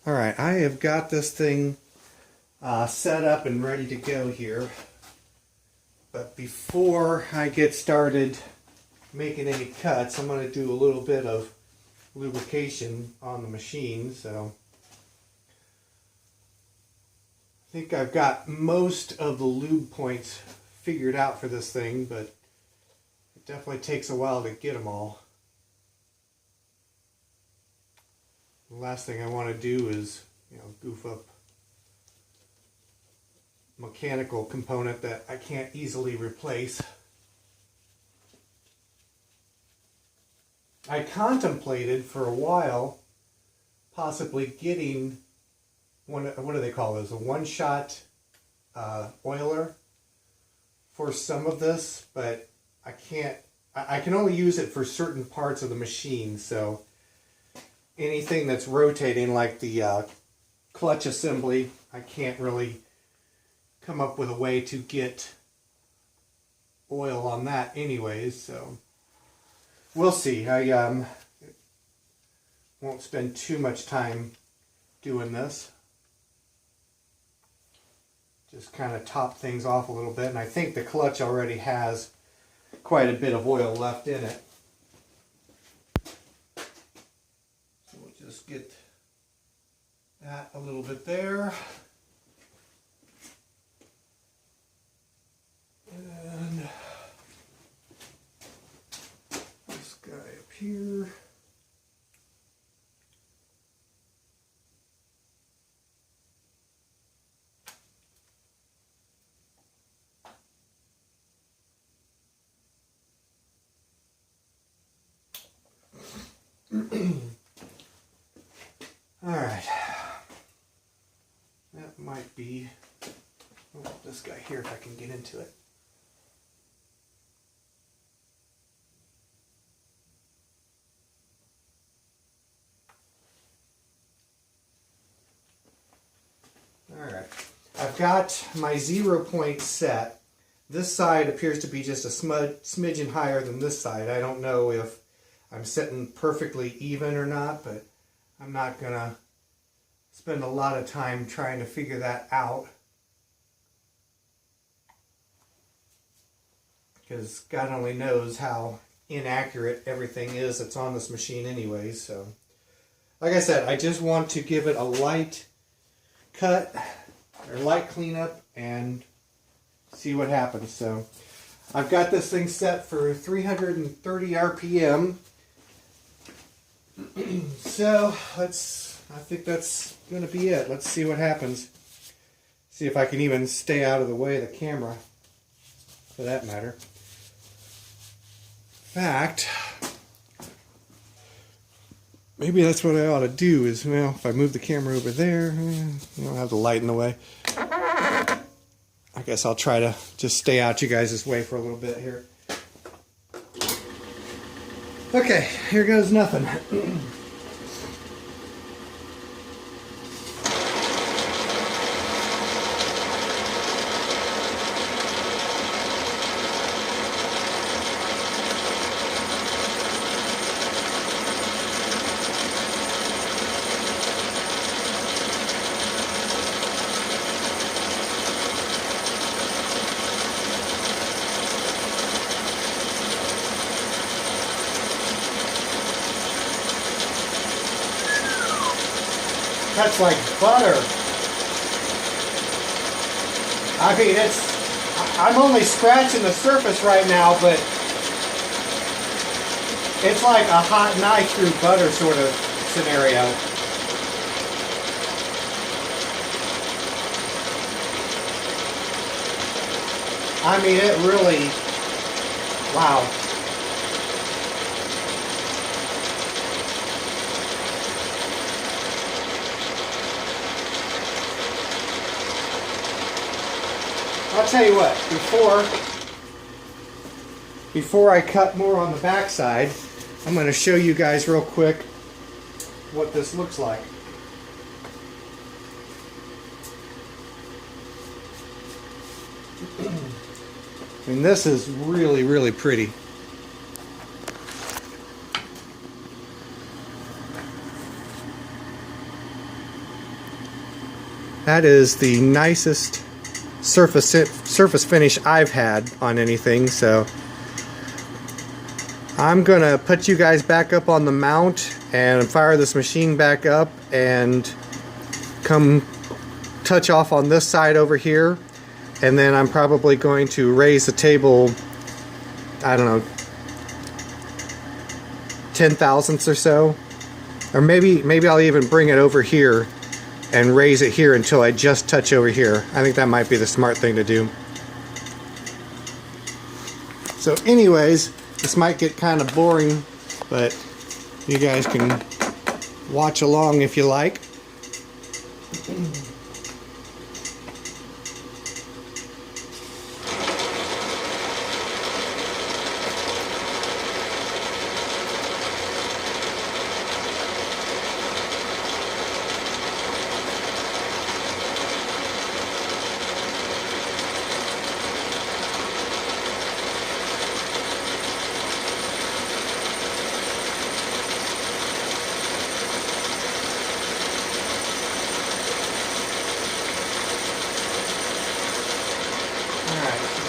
Alright, I have got this thing set up and ready to go here. But before I get started making any cuts, I'm going to do a little bit of lubrication on the machine. So I think I've got most of the lube points figured out for this thing, but it definitely takes a while to get them all. The last thing I want to do is, goof up a mechanical component that I can't easily replace. I contemplated for a while possibly getting what do they call those? A one-shot oiler for some of this, but I can't. I can only use it for certain parts of the machine. So anything that's rotating, like the clutch assembly, I can't really come up with a way to get oil on that anyways. So we'll see. I won't spend too much time doing this. Just kind of top things off a little bit, and I think the clutch already has quite a bit of oil left in it. So we'll just get that a little bit there. And this guy up here. Alright, that might be, this guy here if I can get into it. Alright, I've got my 0 point set. This side appears to be just a smidgen higher than this side. I don't know if I'm sitting perfectly even or not, but I'm not going to spend a lot of time trying to figure that out, because God only knows how inaccurate everything is that's on this machine anyway. So like I said, I just want to give it a light cut or light cleanup and see what happens. So I've got this thing set for 330 RPM. So I think that's going to be it. Let's see what happens. See if I can even stay out of the way of the camera, for that matter. In fact, maybe that's what I ought to do is, well, if I move the camera over there, I don't have the light in the way. I guess I'll try to just stay out you guys' way for a little bit here. Okay, here goes nothing. Cuts like butter. I mean, I'm only scratching the surface right now, but it's like a hot knife through butter sort of scenario. I mean, it really, wow. I'll tell you what, before I cut more on the backside, I'm going to show you guys real quick what this looks like. And this is really, really pretty. That is the nicest surface finish I've had on anything. So I'm gonna put you guys back up on the mount and fire this machine back up and come touch off on this side over here, and then I'm probably going to raise the table, I don't know, 10 thousandths or so, or maybe I'll even bring it over here and raise it here until I just touch over here. I think that might be the smart thing to do. So anyways, this might get kind of boring, but you guys can watch along if you like.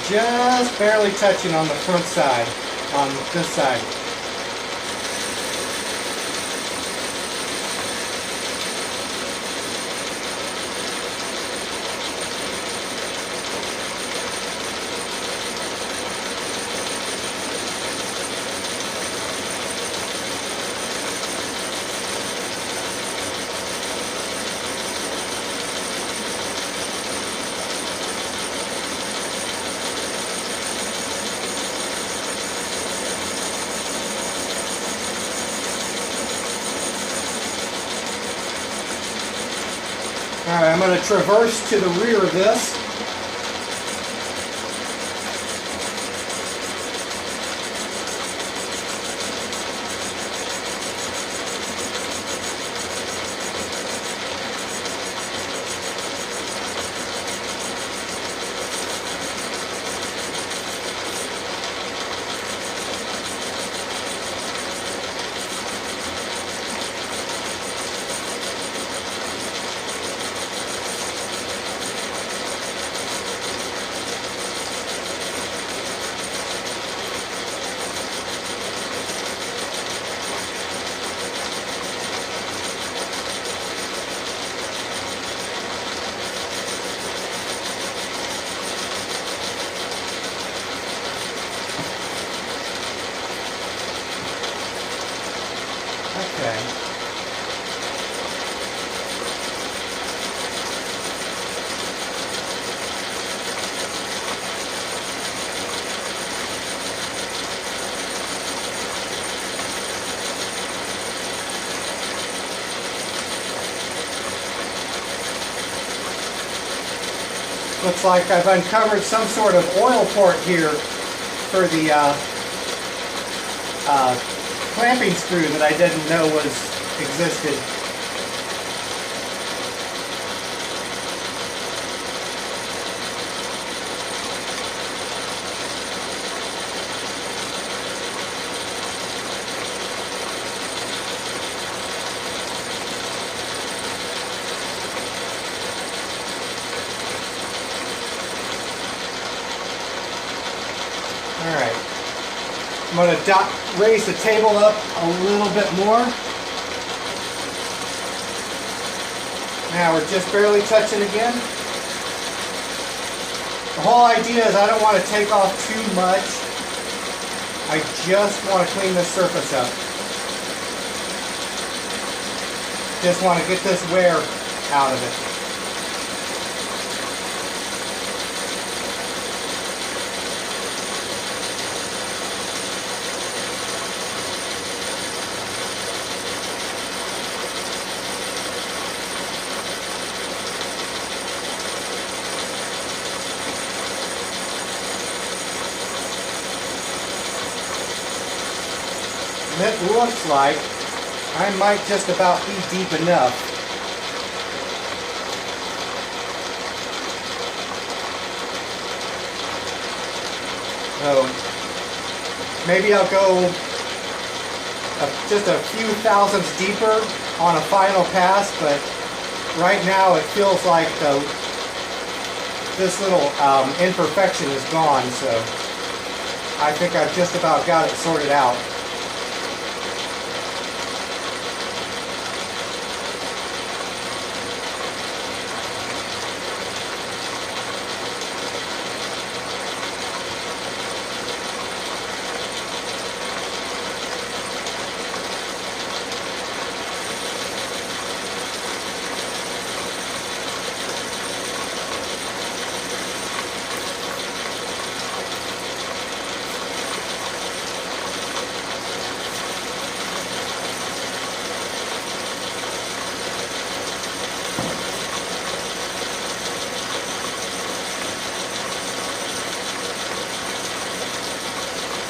Just barely touching on the front side, on this side. Alright, I'm going to traverse to the rear of this. Okay. Looks like I've uncovered some sort of oil port here for the clamping screw that I didn't know existed. All right. I'm going to raise the table up a little bit more. Now we're just barely touching again. The whole idea is I don't want to take off too much. I just want to clean this surface up. Just want to get this wear out of it. It looks like I might just about be deep enough. So maybe I'll go just a few thousandths deeper on a final pass, but right now it feels like this little imperfection is gone, so I think I've just about got it sorted out.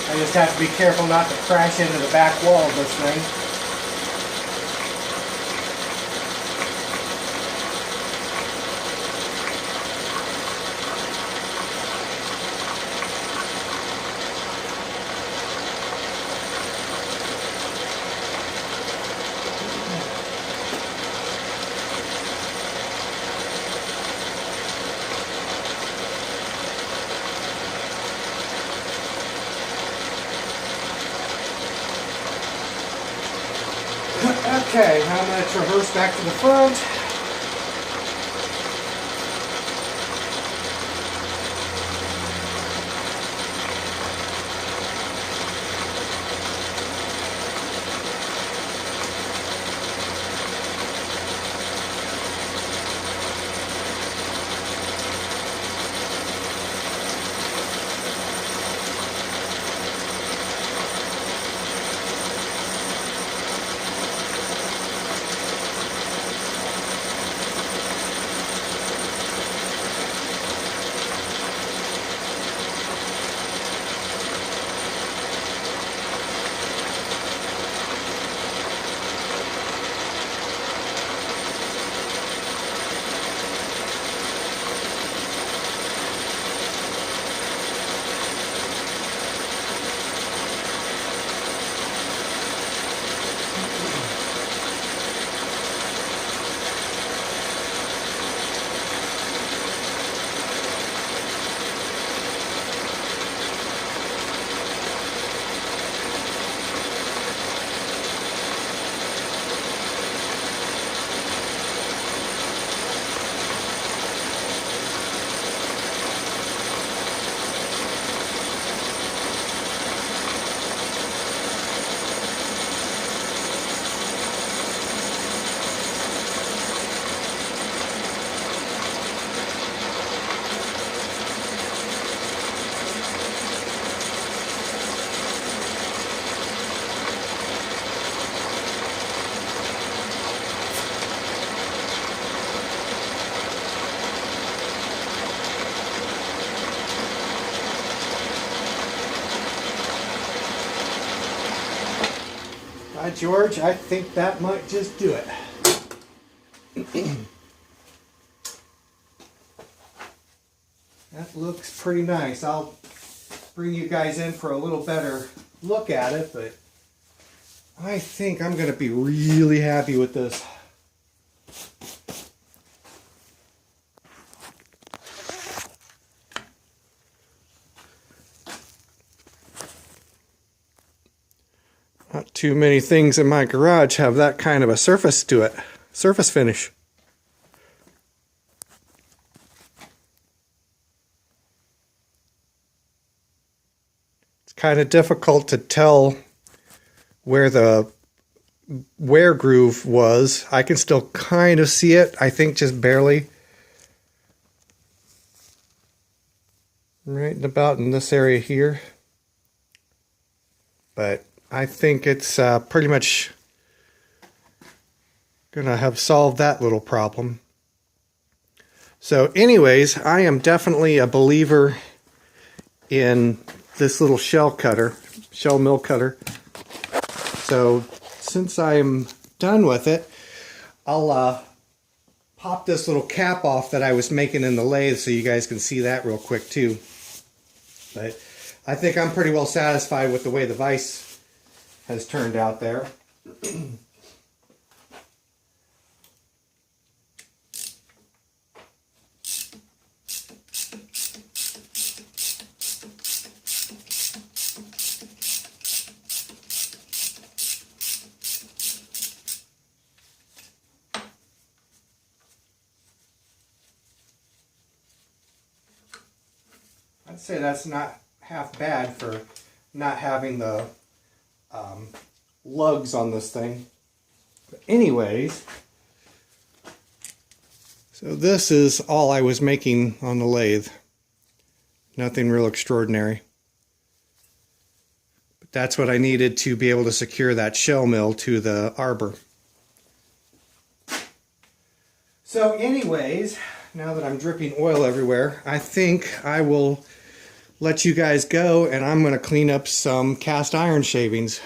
I just have to be careful not to crash into the back wall of this thing. Okay, now I'm going to traverse back to the front. George, I think that might just do it. That looks pretty nice. I'll bring you guys in for a little better look at it, but I think I'm going to be really happy with this. Not too many things in my garage have that kind of a surface to it, surface finish. It's kind of difficult to tell where the wear groove was. I can still kind of see it, I think just barely. Right about in this area here. But I think it's pretty much gonna have solved that little problem. So anyways, I am definitely a believer in this little shell mill cutter. So since I'm done with it, I'll pop this little cap off that I was making in the lathe so you guys can see that real quick too. But I think I'm pretty well satisfied with the way the vise has turned out there. I'd say that's not half bad for not having the lugs on this thing. But anyways, so this is all I was making on the lathe. Nothing real extraordinary. But that's what I needed to be able to secure that shell mill to the arbor. So anyways, now that I'm dripping oil everywhere, I think I will let you guys go, and I'm going to clean up some cast iron shavings.